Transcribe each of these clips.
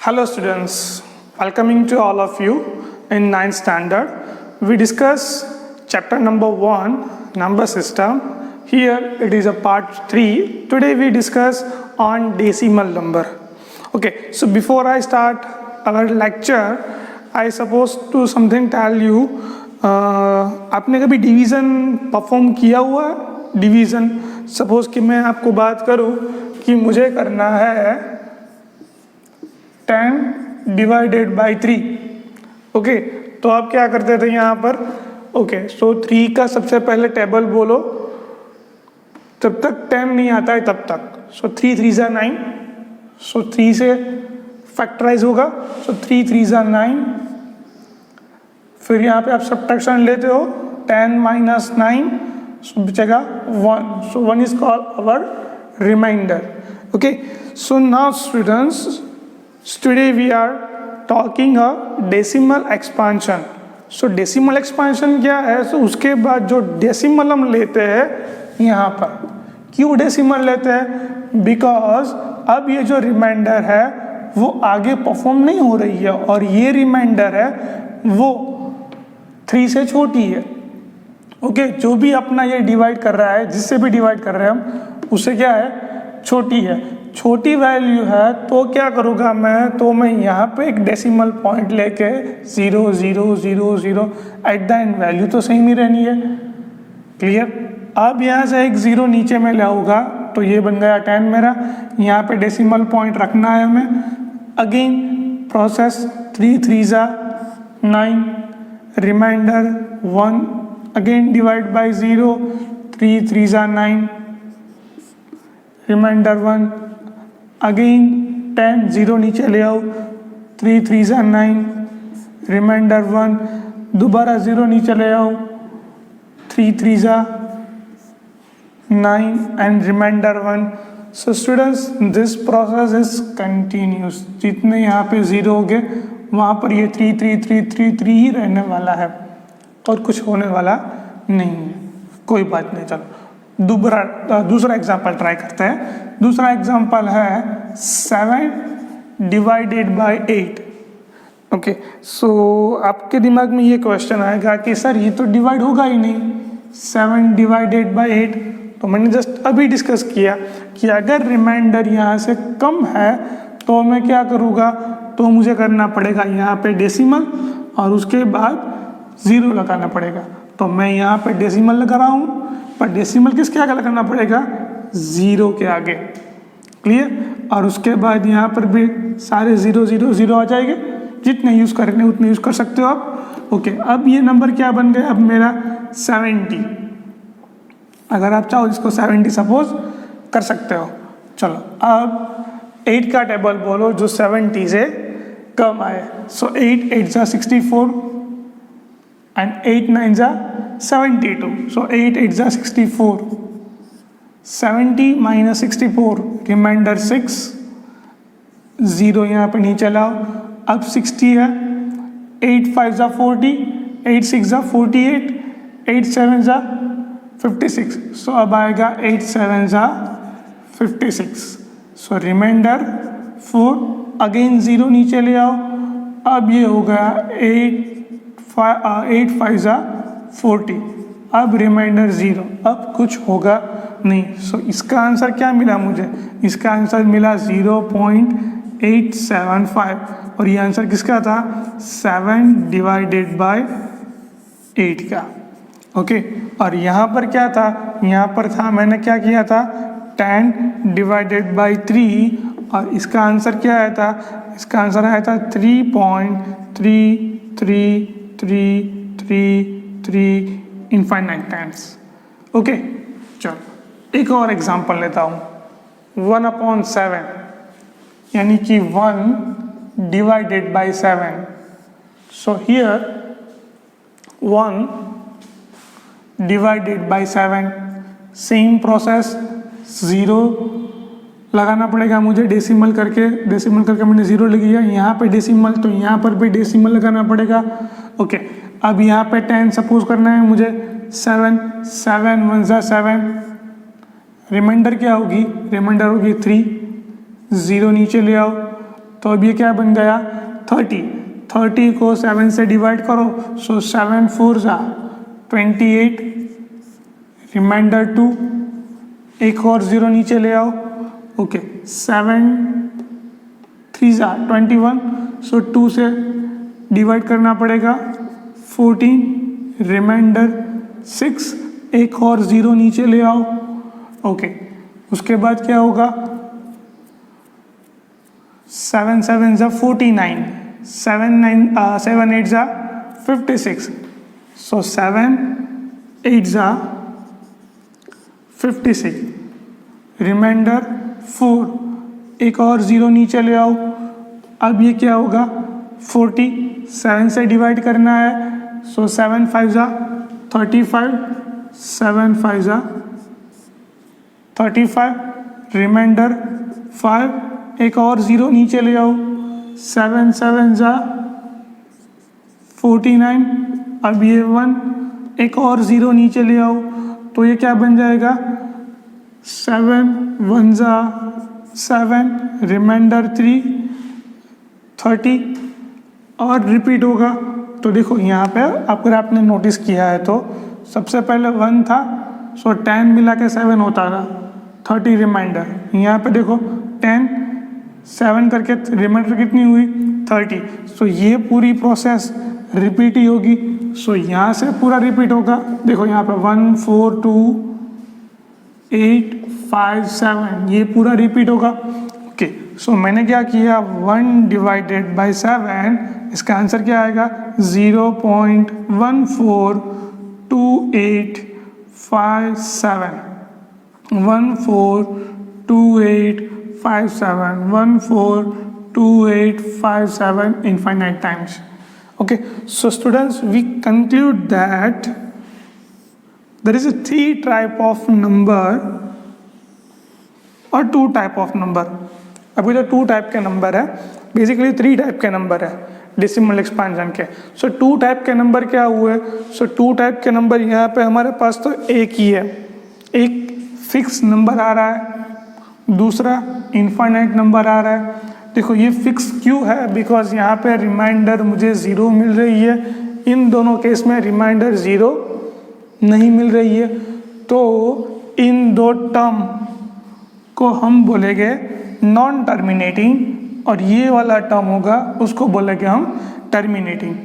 Hello students, welcoming to all of you in 9th standard. We discuss chapter number 1, number system. Here it is a part 3. Today we discuss on decimal number. Okay, so before I start our lecture, I supposed to something tell you. आपने कभी division perform किया हुआ है? Division suppose कि मैं आपको बात करूं कि मुझे करना है 10 डिवाइडेड बाई 3. ओके, तो आप क्या करते थे यहाँ पर? ओके, सो 3 का सबसे पहले टेबल बोलो, जब तक 10 नहीं आता है तब तक. सो 3 3 ज़ा 9, सो 3 से फैक्टराइज होगा, सो 3 3 ज़ा 9. फिर यहाँ पे आप सब्ट्रैक्शन लेते हो, 10 माइनस 9, सो बचेगा 1. So 1 is called our reminder. Okay, so now students, today we are talking a decimal expansion. So decimal expansion क्या है? So उसके बाद जो decimal हम लेते हैं यहाँ पर, क्यों decimal लेते हैं? Because अब ये जो रिमाइंडर है वो आगे परफॉर्म नहीं हो रही है और ये रिमाइंडर है वो 3 से छोटी है. ओके, जो भी अपना ये डिवाइड कर रहा है, जिससे भी डिवाइड कर रहे हैं हम, उससे क्या है? छोटी है. छोटी वैल्यू है तो क्या करूँगा मैं? तो मैं यहाँ पे एक डेसिमल पॉइंट लेके 0 0 0 0 एट द एंड वैल्यू तो सेम ही रहनी है. क्लियर? अब यहाँ से एक 0 नीचे में ले आऊँगा तो ये बन गया 10 मेरा. यहाँ पे डेसिमल पॉइंट रखना है हमें. अगेन प्रोसेस 3 3 ज़ा 9, रिमाइंडर 1, अगेन डिवाइड बाई 0, 3 3 ज़ा 9, रिमाइंडर 1, अगेन 10, 0 नीचे ले आओ, 3 3 ज़ा 9, रिमाइंडर 1, दोबारा 0 नीचे ले आओ, 3 3 ज़ा 9 and reminder 1. So students, this process is continuous. जितने यहाँ पे 0 हो गए वहाँ पर ये 3 3 3 3 3 ही रहने वाला है और कुछ होने वाला नहीं है. कोई बात नहीं. चलो दूसरा एग्जाम्पल ट्राई करते हैं. दूसरा एग्जाम्पल है 7 डिवाइडेड बाई 8. ओके, सो आपके दिमाग में ये क्वेश्चन आएगा कि सर ये तो डिवाइड होगा ही नहीं, 7 डिवाइडेड बाई 8. तो मैंने जस्ट अभी डिस्कस किया कि अगर रिमाइंडर यहाँ से कम है तो मैं क्या करूँगा? तो मुझे करना पड़ेगा यहाँ पे डेसिमल और उसके बाद 0 लगाना पड़ेगा. तो मैं यहाँ पे डेसिमल लगा रहा हूँ, पर डेसिमल किसके आगे लगाना पड़ेगा? 0 के आगे. क्लियर? और उसके बाद यहाँ पर भी सारे 0 0 0 आ जाएंगे. जितने यूज़ करने उतने यूज़ कर सकते हो आप. ओके, अब ये नंबर क्या बन गया? अब मेरा 70. अगर आप चाहो इसको 70 सपोज कर सकते हो. चलो अब 8 का टेबल बोलो जो 70 से कम आए. सो 8 8 ज़ा 64 एंड 8 9 ज़ा 72. सो 8 8 ज़ा 64, 70 माइनस 64, रिमाइंडर 6, 0 यहाँ पे नीचे लाओ. अब 60 है, 8 5 ज़ा 40, 8 6 ज़ा 48, 8 7 ज़ा 56. सो अब आएगा 8 7 ज़ा 56. सो रिमाइंडर 4, अगेन 0 नीचे ले आओ. अब ये हो गया 8 5 ज़ा 40. अब रिमाइंडर 0. अब कुछ होगा नहीं. सो इसका आंसर क्या मिला मुझे? इसका आंसर मिला 0.875 और ये आंसर किसका था? 7 डिवाइडेड बाय 8 का. ओके, और यहाँ पर क्या था? यहाँ पर था, मैंने क्या किया था? 10 डिवाइडेड बाई 3 और इसका आंसर क्या आया था? इसका आंसर आया था 3.3333 इनफाइनाइट टाइम्स. ओके, चलो एक और एग्जांपल लेता हूँ. 1/7 यानी कि 1 divided by 7. So here 1 divided by 7, same process, 0 लगाना पड़ेगा मुझे डेसिमल करके मैंने 0 लग गया. यहाँ पे डेसिमल, तो यहाँ पर भी डेसिमल लगाना पड़ेगा. ओके, अब यहाँ पे 10 सपोज करना है मुझे. 7 7 1 ज़ा 7, रिमाइंडर क्या होगी? रिमाइंडर होगी 3, 0 नीचे ले आओ. तो अब ये क्या बन गया 30 को 7 से डिवाइड करो, सो 7 4 जा 28, रिमाइंडर 2, एक और 0 नीचे ले आओ, ओके 7 3 जा 21, सो 2 से डिवाइड करना पड़ेगा 14, रिमाइंडर 6, एक और 0 नीचे ले आओ, ओके उसके बाद क्या होगा 7 7 जा 49, 7 8 जा 56, सो 7 8 जा 56, रिमाइंडर 4, एक और 0 नीचे ले आओ, अब ये क्या होगा 40, 7 से डिवाइड करना है, सो 7 5 जा 35, 7 5 जा 35, रिमाइंडर 5, एक और 0 नीचे ले आओ, 7 7 जा 49, अब ये 1, एक और 0 नीचे ले आओ, तो ये क्या बन जाएगा 7 1 जा 7, रिमाइंडर 3 30, और रिपीट होगा। तो देखो यहाँ पे अगर आपने नोटिस किया है तो सबसे पहले 1 था, सो 10 मिला के 7 होता था, 30 रिमाइंडर, यहाँ पे देखो 10 7 करके रिमाइंडर कितनी हुई 30, सो ये पूरी प्रोसेस रिपीट ही होगी, सो यहाँ से पूरा रिपीट होगा। देखो यहाँ पे 1 4 2 8 5 7 ये पूरा रिपीट होगा, ओके सो मैंने क्या किया 1 डिवाइडेड बाई 7, इसका आंसर क्या आएगा 0.142857, 142857 infinite times. Okay, so students, we conclude that there is a 3 type of number और 2 टाइप ऑफ नंबर। अभी तो 2 टाइप के नंबर है, बेसिकली 3 टाइप के नंबर है डेसिमल एक्सपांशन के। सो 2 टाइप के नंबर क्या हुए, सो 2 टाइप के नंबर यहाँ पे हमारे पास तो एक ही है, एक फिक्स नंबर आ रहा है, दूसरा इनफाइनाइट नंबर आ रहा है। देखो ये फिक्स क्यों है, बिकॉज यहाँ पे रिमाइंडर मुझे 0 मिल रही है, इन दोनों केस में रिमाइंडर 0 नहीं मिल रही है, तो इन 2 टर्म को हम बोलेंगे नॉन टर्मिनेटिंग, और ये वाला टर्म होगा उसको बोलेंगे हम terminating.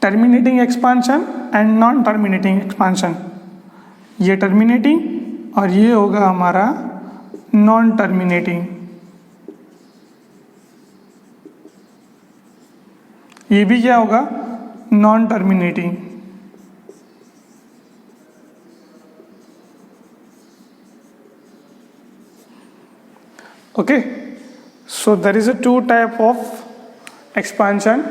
Terminating expansion and non terminating expansion, ये टर्मिनेटिंग और ये होगा हमारा नॉन टर्मिनेटिंग। ये भी क्या होगा non terminating. Okay, so there is a 2 type of expansion,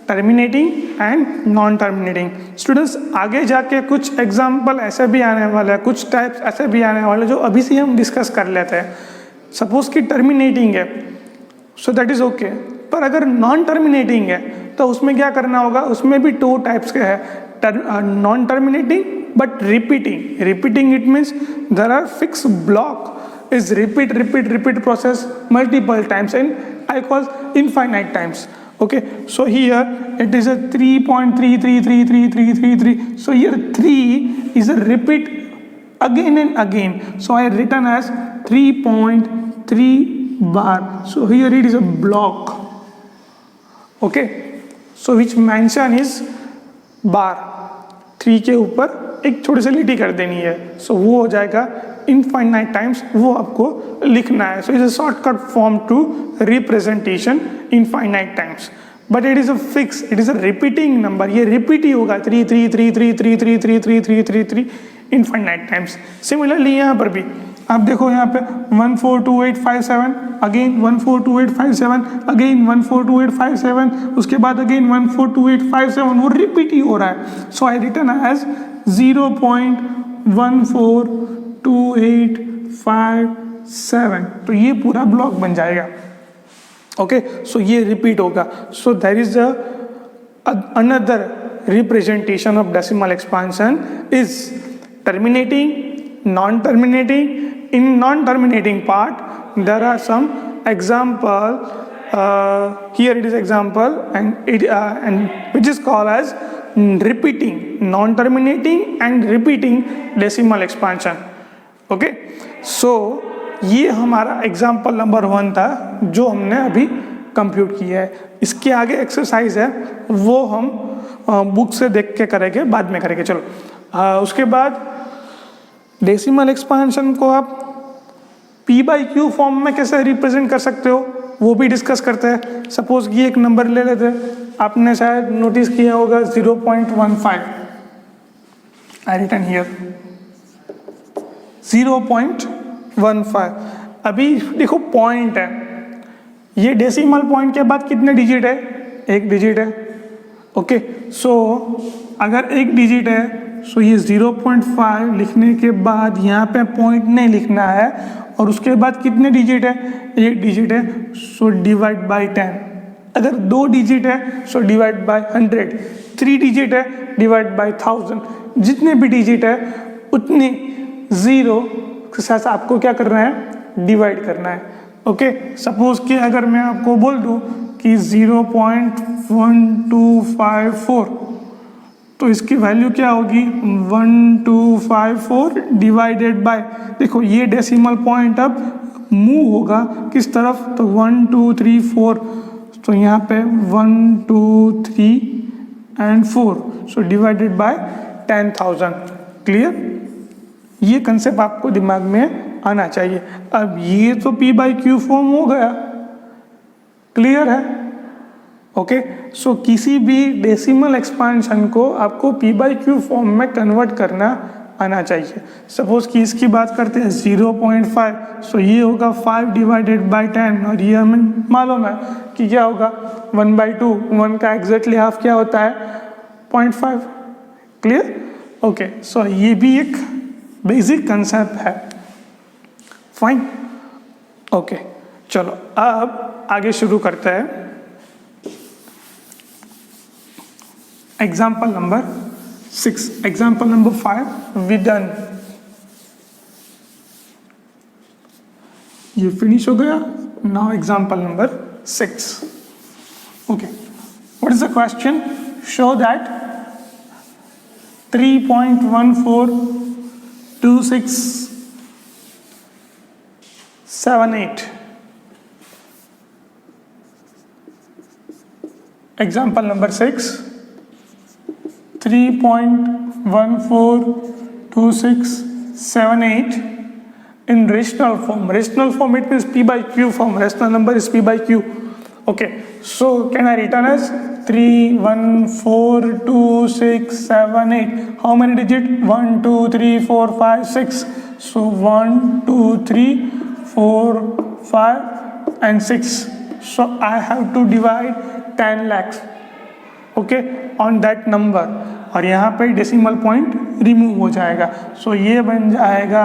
terminating and non-terminating. Students, आगे जाके कुछ एग्जाम्पल ऐसे भी आने वाले हैं, कुछ टाइप्स ऐसे भी आने वाले जो अभी से हम डिस्कस कर लेते हैं। सपोज कि टर्मिनेटिंग है, सो दैट इज ओके, पर अगर नॉन टर्मिनेटिंग है तो उसमें क्या करना होगा, उसमें भी 2 टाइप्स के है, non terminating but repeating. Repeating it means there are fix block is repeat process multiple times, and I call infinite times. Okay, so here it is a 3.333333, so here 3 is a repeat again and again, so I written as 3.3 bar, so here it is a block. Okay, so which mention is bar, 3 के ऊपर एक छोटी सी लिटी कर देनी है, सो वो हो जाएगा इनफाइनाइट टाइम्स, वो आपको लिखना है। So is a shortcut form to representation infinite times, but it is a fix, it is a repeating number, ये रिपीट ही होगा 3 3 3 3 3 3 3 3 3 3 3 इनफाइनाइट टाइम्स। सिमिलरली यहाँ पर भी आप देखो, यहाँ पे 142857 अगेन 142857 अगेन 142857, उसके बाद अगेन 142857, वो रिपीट ही हो रहा है। सो आई रिटन एज 0.142857, तो ये पूरा ब्लॉक बन जाएगा। ओके, सो ये रिपीट होगा। So there is another representation of decimal expansion is terminating non-terminating. In non-terminating part, there are some example. Here it is example, and which is called as repeating, non-terminating and repeating decimal expansion. Okay, so ये हमारा example number 1 था जो हमने अभी compute किया है. इसके आगे एक्सरसाइज है वो हम बुक से देख के करेंगे, बाद में करेंगे. चलो उसके बाद डेसिमल एक्सपांशन को आप p/q फॉर्म में कैसे रिप्रेजेंट कर सकते हो वो भी डिस्कस करते हैं. सपोज कि एक नंबर ले लेते हैं, आपने शायद नोटिस किया होगा 0.15. I written here 0.15. अभी देखो पॉइंट है, ये डेसिमल पॉइंट के बाद कितने डिजिट है? एक डिजिट है. ओके, सो अगर एक डिजिट है सो ये 0.5 लिखने के बाद यहाँ पे पॉइंट नहीं लिखना है, और उसके बाद कितने डिजिट है? एक डिजिट है, सो डिवाइड बाय 10. अगर 2 डिजिट है सो डिवाइड बाय 100. 3 डिजिट है डिवाइड बाय 1000. जितने भी डिजिट है उतने जीरो के साथ आपको क्या करना है? डिवाइड करना है. ओके, सपोज कि अगर मैं आपको बोल दूं कि 0.1254, तो इसकी वैल्यू क्या होगी? 1254 डिवाइडेड बाय, देखो ये डेसिमल पॉइंट अब मूव होगा किस तरफ? तो 1 2 3 4, तो यहाँ पे 1 2 3 and 4, so divided by 10,000. Clear? ये कंसेप्ट आपको दिमाग में आना चाहिए. अब ये तो p/q फॉर्म हो गया. क्लियर है? ओके, सो किसी भी डेसिमल एक्सपांशन को आपको p/q फॉर्म में कन्वर्ट करना आना चाहिए. सपोज कि इसकी बात करते हैं 0.5, सो ये होगा 5 डिवाइडेड बाय 10, और ये हमें मालूम है कि क्या होगा? 1/2. 1 का एग्जैक्टली हाफ क्या होता है? 0.5. क्लियर? ओके, सो ये भी एक बेसिक कंसेप्ट है. फाइन. ओके, चलो अब आगे शुरू करते हैं. Example number 6. Example number 5 we done. ये फिनिश हो गया. Now example number 6. Okay, what is the question? Show that 3.142678. Example number 6. 3.142678 in rational form. Rational form, it means p/q form. Rational number is p/q. Okay, so can I written as 3142678? How many digit? 1 2 3 4 5 6. So 1 2 3 4 5 and 6. So I have to divide 10 lakhs, okay, on that number. और यहाँ पे decimal point remove हो जाएगा. सो ये बन जाएगा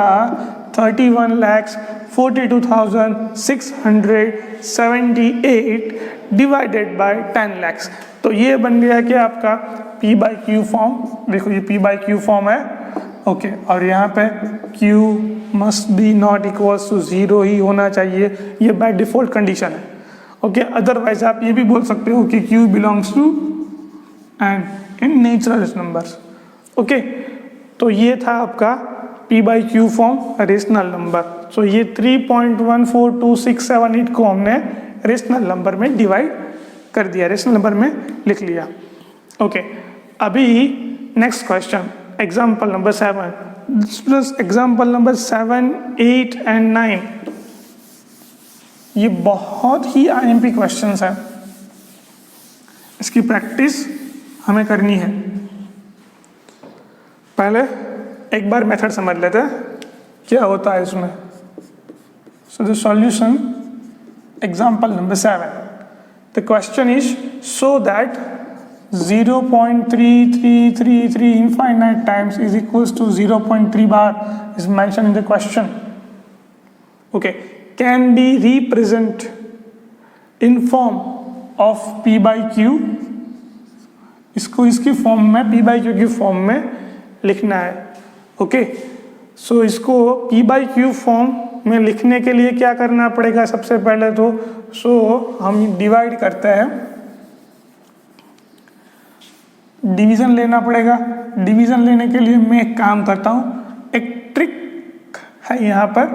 31,42,678 divided by 10 lakhs. तो ये बन गया कि आपका p/q फॉर्म. देखो ये p/q फॉर्म है. ओके, और यहाँ पे q must be not equals to 0 ही होना चाहिए. ये बाय डिफॉल्ट कंडीशन है. ओके, अदरवाइज आप ये भी बोल सकते हो कि q belongs to and in natural numbers. Okay, तो ये था आपका p/q फॉर्म रेशनल नंबर. सो ये 3.142678 को हमने रेशनल नंबर में डिवाइड कर दिया, रेशनल नंबर में लिख लिया. ओके, अभी next question, example number 7 plus example number 7, 8 and 9. ये बहुत ही IMP क्वेश्चंस हैं. इसकी प्रैक्टिस हमें करनी है. पहले एक बार मेथड समझ लेते हैं क्या होता है इसमें. So the solution, example number 7. The question is so that 0.3333 infinite times is equals to 0.3 bar is mentioned in the question. Okay, can be represented in form of p/q. इसको इसकी फॉर्म में p/q की form में लिखना है. Okay, सो इसको P by Q form में लिखने के लिए क्या करना पड़ेगा सबसे पहले तो हम डिवाइड करते हैं, डिवीज़न लेना पड़ेगा। डिवीज़न लेने के लिए मैं एक काम करता हूँ, एक ट्रिक है यहाँ पर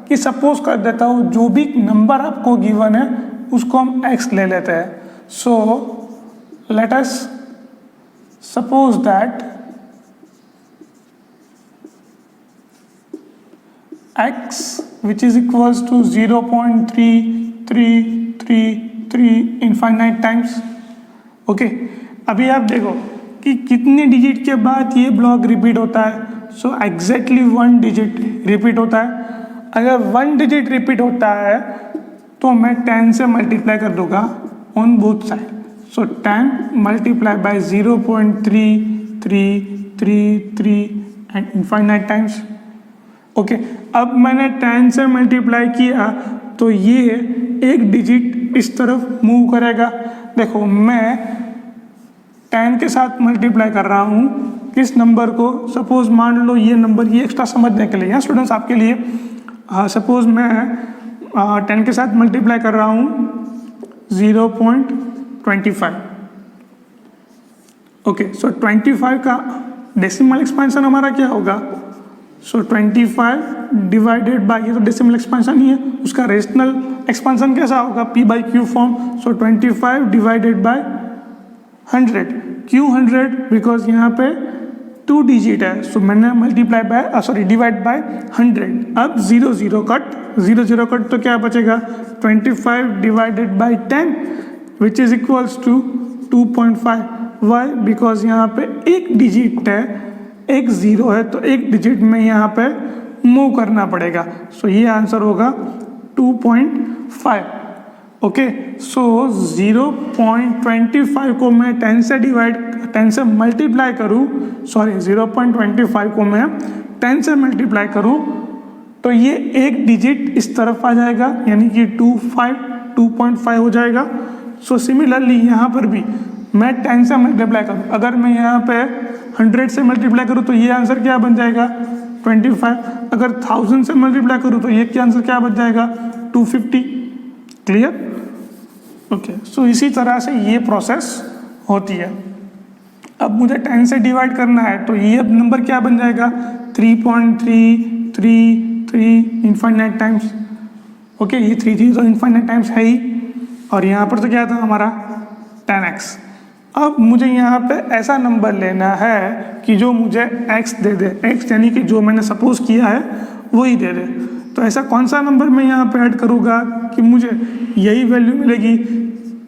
कि सपोज कर देता हूँ जो भी नंबर आपको गिवन है उसको हम x ले लेते हैं। So let us suppose that x which is equals to 0.3333 infinite times. Okay, अभी आप देखो कि कितने डिजिट के बाद ये ब्लॉक रिपीट होता है। सो एग्जैक्टली 1 डिजिट रिपीट होता है। अगर 1 डिजिट रिपीट होता है तो मैं 10 से मल्टीप्लाई कर दूंगा on both side. So 10 multiply by 0.3333 and infinite times. Okay, अब मैंने 10 से मल्टीप्लाई किया तो ये एक डिजिट इस तरफ मूव करेगा। देखो मैं 10 के साथ मल्टीप्लाई कर रहा हूँ किस नंबर को, सपोज मान लो ये नंबर, ये एक्स्ट्रा समझने के लिए स्टूडेंट्स आपके लिए, सपोज मैं 10 के साथ मल्टीप्लाई कर रहा हूँ 0.25। ओके, सो 25 का डेसिमल एक्सपेंशन हमारा क्या होगा? सो 25 डिवाइडेड बाय, ये तो डेसिमल एक्सपेंशन ही है, उसका रेशनल एक्सपेंशन कैसा होगा? P by Q form. So 25 divided bye 100। क्यों 100? बिकॉज यहाँ पे 2 डिजिट है, सो मैंने मल्टीप्लाई बाय डिवाइड बाय 100। अब 0 0 कट तो क्या बचेगा? 25 divided by 10 which is equals to 2.5। Why? Because यहाँ पे एक डिजिट है, एक 0 है, तो एक डिजिट में यहाँ पे मूव करना पड़ेगा। सो ये आंसर होगा 2.5। ओके, सो 0.25 को मैं 10 से मल्टीप्लाई करूँ, 0.25 को मैं 10 से मल्टीप्लाई करूँ तो ये एक डिजिट इस तरफ आ जाएगा, यानी कि 2.5 हो जाएगा। सो सिमिलरली यहाँ पर भी मैं 10 से मल्टीप्लाई करूँ, अगर मैं यहाँ पे 100 से मल्टीप्लाई करूँ तो ये आंसर क्या बन जाएगा? 25। अगर 1000 से मल्टीप्लाई करूँ तो ये आंसर क्या बन जाएगा? 250। क्लियर? ओके, सो इसी तरह से ये प्रोसेस होती है। अब मुझे 10 से डिवाइड करना है तो ये अब नंबर क्या बन जाएगा? 3.333 इनफाइनाइट टाइम्स। ओके, ये 3 तो इनफाइनाइट टाइम्स है ही, और यहाँ पर तो क्या था हमारा? 10x। अब मुझे यहाँ पे ऐसा नंबर लेना है कि जो मुझे x दे दे, x यानी कि जो मैंने सपोज किया है वही दे दे। तो ऐसा कौन सा नंबर मैं यहाँ पे ऐड करूँगा कि मुझे यही वैल्यू मिलेगी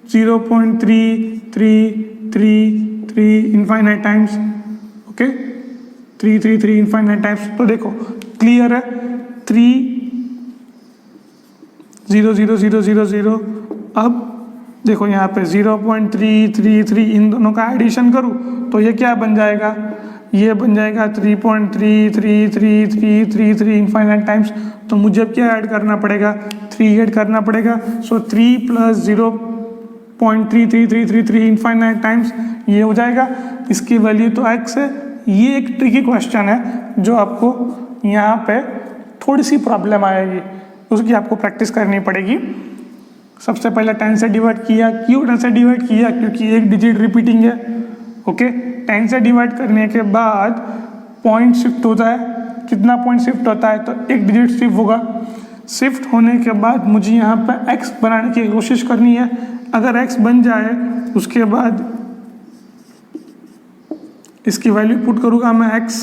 0.3333 infinite times. Okay, 333 infinite times. तो देखो क्लियर है, 3 0 0 0 0 0। अब देखो यहाँ पे 0.333 इन दोनों का एडिशन करूँ तो ये क्या बन जाएगा? ये बन जाएगा 3.33333 इनफाइनाइट टाइम्स। तो मुझे अब क्या ऐड करना पड़ेगा? 3 ऐड करना पड़ेगा। सो 3 + 0.33333 इनफाइनाइट टाइम्स ये हो जाएगा। इसकी वैल्यू तो x है। ये एक ट्रिकी क्वेश्चन है जो आपको यहाँ पे थोड़ी सी प्रॉब्लम आएगी, उसकी आपको प्रैक्टिस करनी पड़ेगी। सबसे पहले 10 से डिवाइड किया। क्यों 10 से डिवाइड किया? क्योंकि एक डिजिट रिपीटिंग है। ओके, 10 से डिवाइड करने के बाद पॉइंट शिफ्ट होता है। कितना पॉइंट शिफ्ट होता है? तो एक डिजिट शिफ्ट होगा। शिफ्ट होने के बाद मुझे यहाँ पे x बनाने की कोशिश करनी है। अगर x बन जाए उसके बाद इसकी वैल्यू पुट करूँगा मैं x,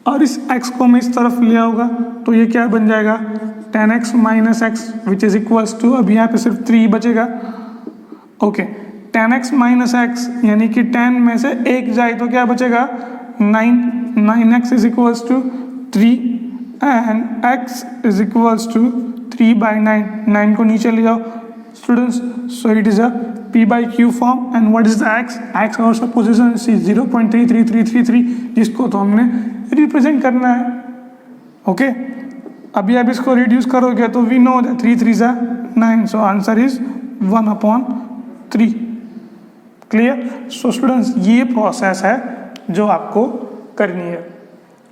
और इस x को मैं इस तरफ ले आऊँगा तो ये क्या बन जाएगा? 10x - x which is equals to, अब यहाँ पे सिर्फ 3 बचेगा। ओके, 10x - x यानी कि 10 में से 1 जाए तो क्या बचेगा? 9x is equals to 3 and x is equals to 3/9। 9 को नीचे ले जाओ students. So it is a P by Q form. And what is the x? x और सपोजिशन 0.33333 जिसको तो हमने रिप्रेजेंट करना है। ओके, अभी आप इसको रिड्यूस करोगे तो we know that 3 3 9। So answer is 1/3। Clear? So students ये प्रोसेस है जो आपको करनी है।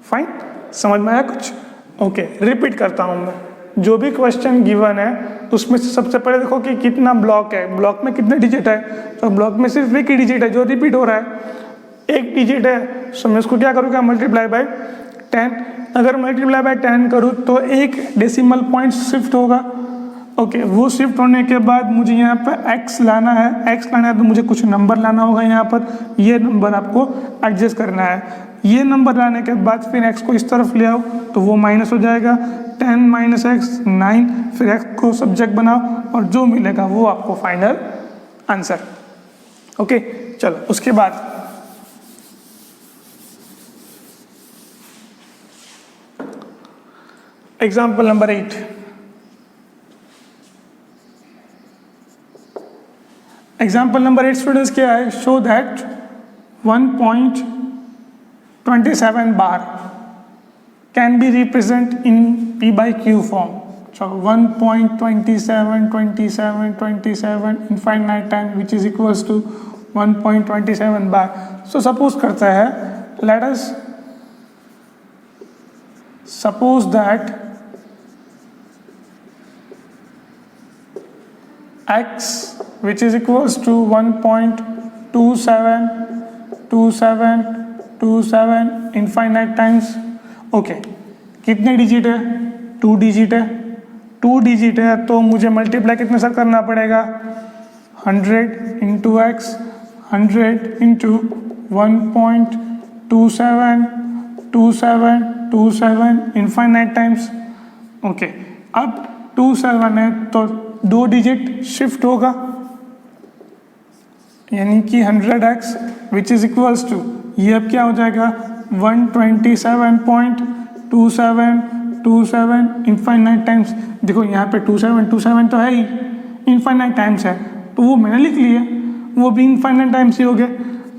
फाइन, समझ में आया कुछ? ओके, रिपीट करता हूँ मैं। जो भी क्वेश्चन गिवन है उसमें से सबसे पहले देखो कि कितना ब्लॉक है, ब्लॉक में कितने डिजिट है। तो ब्लॉक में सिर्फ एक ही डिजिट है जो रिपीट हो रहा है, एक डिजिट है। सो मैं इसको क्या करूँगा, मल्टीप्लाई बाय 10। अगर मल्टीप्लाई बाय 10 करूँ तो एक डेसिमल पॉइंट शिफ्ट होगा। ओके, वो शिफ्ट होने के बाद मुझे यहाँ पर x लाना है, x लाना है तो मुझे कुछ नंबर लाना होगा यहाँ पर। ये नंबर आपको एडजस्ट करना है। ये नंबर लाने के बाद फिर x को इस तरफ ले आओ तो वो माइनस हो जाएगा, 10 माइनस एक्स 9। फिर x को सब्जेक्ट बनाओ और जो मिलेगा वो आपको फाइनल आंसर। ओके, चलो उसके बाद example number 8। Example number 8 students क्या है, show that 1.27 bar can be represent in P by Q फॉर्म। चलो 1.27 27 27 infinite time which is equals to 1.27 bar. So suppose करता है, let us suppose that x which is equals to 1.27 infinite times। Okay, कितने digit है, 2 digit है। 2 digit है तो मुझे मल्टीप्लाई कितने से करना पड़ेगा, 100 into x, 100 into 1.27 infinite times. Okay, अब 27 है तो 2 डिजिट शिफ्ट होगा, यानी कि 100x which is equals to, ये अब क्या हो जाएगा 127.27 इनफाइनाइट टाइम्स। देखो यहाँ पे 27 तो है ही, इनफाइनाइट टाइम्स है तो वो मैंने लिख लिया, वो भी इनफाइनाइट टाइम्स ही हो गए।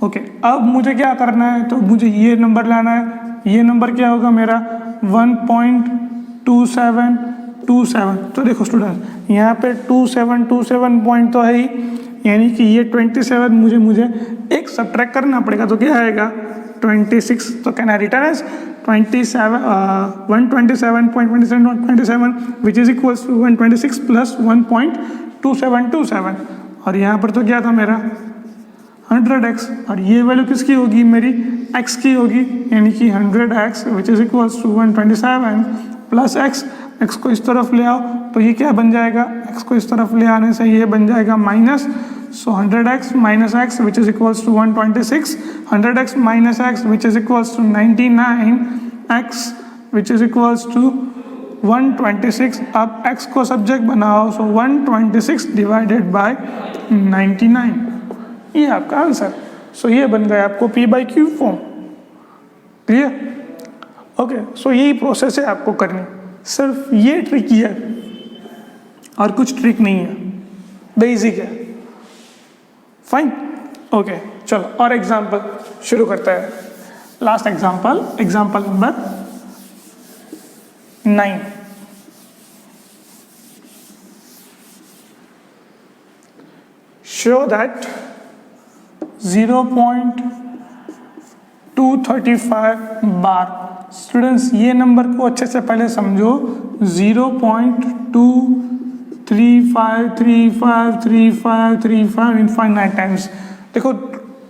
ओके, अब मुझे क्या करना है, तो मुझे ये नंबर लाना है। ये नंबर क्या होगा मेरा 1.2727। तो देखो स्टूडेंट्स, यहाँ पे 2727 पॉइंट तो है ही, यानी कि ये 27 मुझे एक सब्ट्रैक्ट करना पड़ेगा, तो क्या आएगा 26। तो can I return as 127.27 which is equals to 126 plus 1.2727। और यहाँ पर तो क्या था मेरा 100x, और ये वैल्यू किसकी होगी, मेरी x की होगी, यानी कि 100x which is equals to 127 plus x को इस तरफ ले आओ तो ये क्या बन जाएगा, x को इस तरफ ले आने से ये बन जाएगा minus. So 100x minus x which is equals to 126, 100x minus x which is equals to 99x which is equals to 126। अब x को सब्जेक्ट बनाओ, सो 126 डिवाइडेड बाय 99, ये आपका आंसर। सो ये बन गया आपको P by Q form. Clear? Okay, so यही प्रोसेस है आपको करनी, सिर्फ ये ट्रिक ही है और कुछ ट्रिक नहीं है, बेसिक है। फाइन, ओके, चलो और एग्जांपल शुरू करते हैं। Last example, example number 9। Show that 0.235 bar. Students, ये नंबर को अच्छे से पहले समझो, 0.2353535 इनफाइनाइट टाइम्स। देखो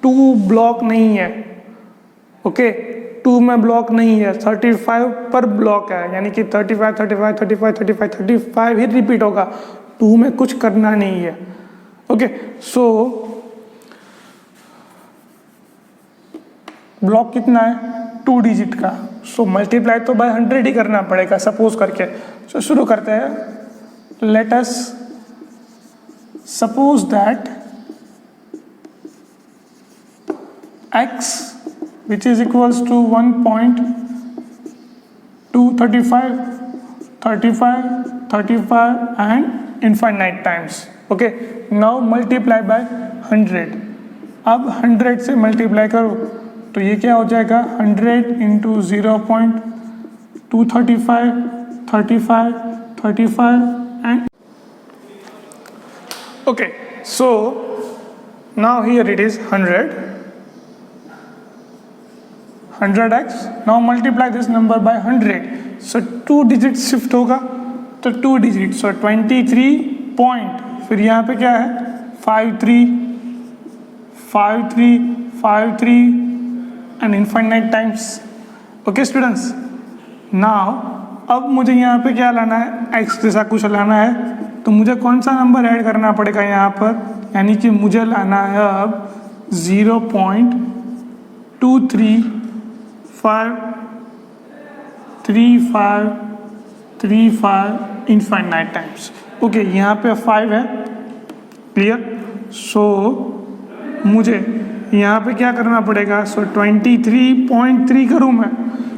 2 ब्लॉक नहीं है, ओके, 2 में ब्लॉक नहीं है, 35 पर ब्लॉक है, यानी कि 35 35 35 35 35 ही रिपीट होगा, 2 में कुछ करना नहीं है। ओके, सो ब्लॉक कितना है, 2 डिजिट का। सो मल्टीप्लाई तो बाय 100 ही करना पड़ेगा सपोज करके। सो शुरू करते हैं। Late us suppose that x which is equals to 1.235 35 35 and infinite times। okay, now multiply by 100। अब 100 से मल्टीप्लाई करो तो ये क्या हो जाएगा 100 into 0.235 35 35 and okay, so now here it is 100 100x, now multiply this number by 100, so 2 digit shift होगा, तो 2 डिजिट, सो 23 पॉइंट, फिर यहाँ पे क्या है 53 53 53 and infinite times. Okay students, now अब मुझे यहाँ पे क्या लाना है, x जैसा कुछ लाना है, तो मुझे कौन सा नंबर ऐड करना पड़ेगा यहाँ पर, यानी कि मुझे लाना है अब 0.23535 इनफाइनाइट टाइम्स। ओके, यहाँ पे 5 है, क्लियर। सो मुझे यहाँ पे क्या करना पड़ेगा, सो 23.3 करूँ मैं,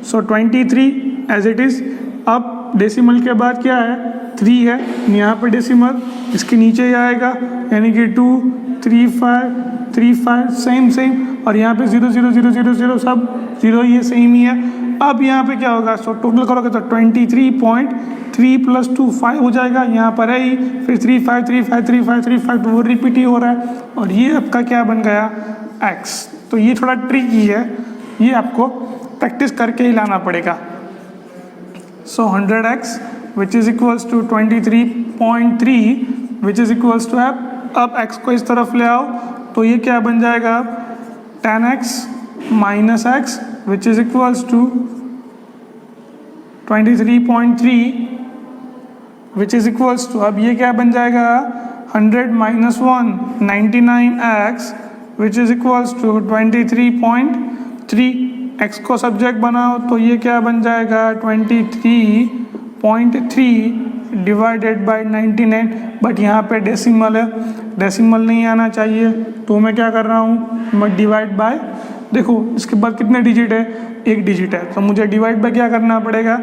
सो 23 एज इट इज़। अब डेसिमल के बाद क्या है 3 है, यहाँ पे डेसिमल इसके नीचे ही आएगा, यानी कि 2 3 5 3 5 सेम, और यहाँ पे 0 0 0 0 0 सब 0 ये सेम ही है। अब यहाँ पे क्या होगा, सो टोटल करोगे तो 23.3 + 2 5 हो जाएगा, यहाँ पर है ही, फिर 3 5 3 5 3 5 3 5, तो वो रिपीट ही हो रहा है, और ये आपका क्या बन गया x। तो ये थोड़ा ट्रिकी है, ये आपको प्रैक्टिस करके ही लाना पड़ेगा। So 100x which is equals to 23.3 which is equals to अब x को इस तरफ ले आओ, तो ये क्या बन जाएगा 10x - x which is equals to 23.3 which is equals to, अब ये क्या बन जाएगा 100 - 1 99x which is equals to 23.3। x को सब्जेक्ट बनाओ तो ये क्या बन जाएगा 23.3 डिवाइडेड बाय 99, बट यहाँ पे डेसिमल है, डेसिमल नहीं आना चाहिए, तो मैं क्या कर रहा हूँ, मैं डिवाइड बाय, देखो इसके बाद कितने डिजिट है, 1 डिजिट है, तो मुझे डिवाइड बाय क्या करना पड़ेगा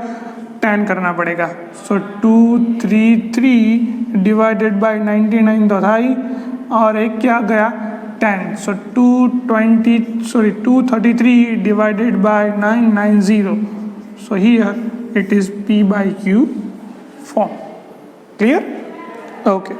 10 करना पड़ेगा। सो 233 डिवाइडेड बाय 99 तो था ही, और एक क्या गया 10, सो 233 divided by 990, so here it is P/Q form. Clear? Okay.